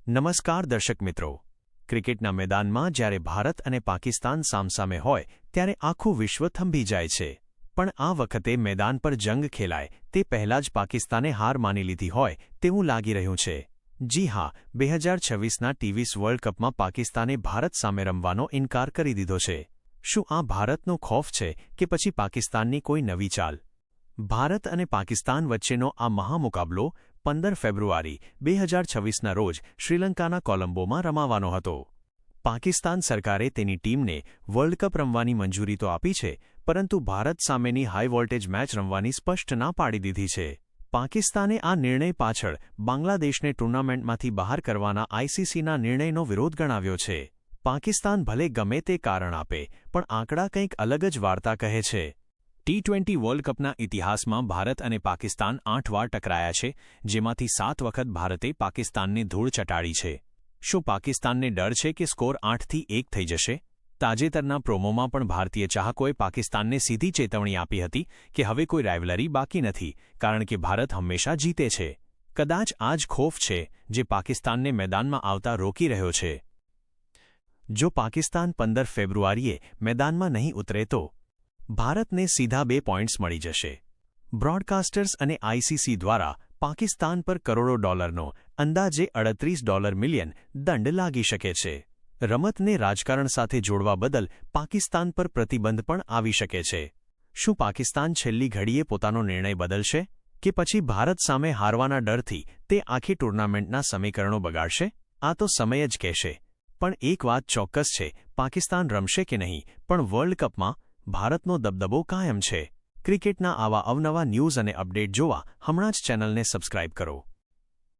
નમસ્કાર દર્શક મિત્રો। ક્રિકેટના મેદાનમાં જ્યારે ભારત અને પાકિસ્તાન સામસામે હોય ત્યારે આખું વિશ્વ થંભી જાય છે। પણ આ વખતે મેદાન પર જંગ ખેલાય તે પહેલાં જ પાકિસ્તાને હાર માની લીધી હોય તેવું લાગી રહ્યું છે। જી હા, 2026ના ટી20 વર્લ્ડ કપમાં પાકિસ્તાને ભારત સામે રમવાનો ઇનકાર કરી દીધો છે। શું આ ભારતનો ખોફ છે કે પછી પાકિસ્તાનની કોઈ નવી ચાલ? ભારત અને પાકિસ્તાન વચ્ચેનો આ મહામુકાબલો 15 ફેબ્રુઆરી 2026ના રોજ શ્રીલંકાના કોલંબોમાં રમાવાનો હતો। પાકિસ્તાન સરકારે તેની ટીમને વર્લ્ડ કપ રમવાની મંજૂરી તો આપી છે, પરંતુ ભારત સામેની હાઈ વોલ્ટેજ મેચ રમવાની સ્પષ્ટ ના પાડી દીધી છે। પાકિસ્તાને આ નિર્ણય પાછળ બાંગ્લાદેશને ટૂર્નામેન્ટમાંથી બહાર કરવાના આઈસીસીના નિર્ણયનો વિરોધ ગણાવ્યો છે। પાકિસ્તાન ભલે ગમે તે કારણ આપે, પણ આંકડા કંઈક અલગ જ વાર્તા કહે છે। ટી20 વર્લ્ડ કપના ઇતિહાસમાં ભારત અને પાકિસ્તાન 8 વાર ટકરાયા છે, જેમાંથી 7 વખત ભારતે પાકિસ્તાનને ધૂળ ચટાડી છે। શું પાકિસ્તાનને ડર છે કે સ્કોર 8-1 થઈ જશે? તાજેતરના પ્રોમોમાં પણ ભારતીય ચાહકોએ પાકિસ્તાનને સીધી ચેતવણી આપી હતી કે હવે કોઈ રાઇવલરી બાકી નથી, કારણ કે ભારત હંમેશા જીતે છે। કદાચ આ જ ખોફ છે જે પાકિસ્તાનને મેદાનમાં આવતા રોકી રહ્યો છે। જો પાકિસ્તાન 15 ફેબ્રુઆરીએ મેદાનમાં નહીં ઉતરે તો ભારતને સીધા 2 પોઈન્ટ્સ મળી જશે। બ્રોડકાસ્ટર્સ અને આઈસીસી દ્વારા પાકિસ્તાન પર કરોડો ડોલરનો, અંદાજે $38 મિલિયન દંડ લાગી શકે છે। રમતને રાજકારણ સાથે જોડવા બદલ પાકિસ્તાન પર પ્રતિબંધ પણ આવી શકે છે। શું પાકિસ્તાન છેલ્લી ઘડીએ પોતાનો નિર્ણય બદલશે કે પછી ભારત સામે હારવાના ડરથી તે આખી ટૂર્નામેન્ટના સમીકરણો બગાડશે? આ તો સમય જ કહેશે। પણ એક વાત ચોક્કસ છે, પાકિસ્તાન રમશે કે નહીં, પણ વર્લ્ડ કપમાં ભારતનો દબદબો કાયમ છે। ક્રિકેટના આવા અવનવા ન્યૂઝ અને અપડેટ જોવા હમણાં જ ચેનલને સબસ્ક્રાઇબ કરો।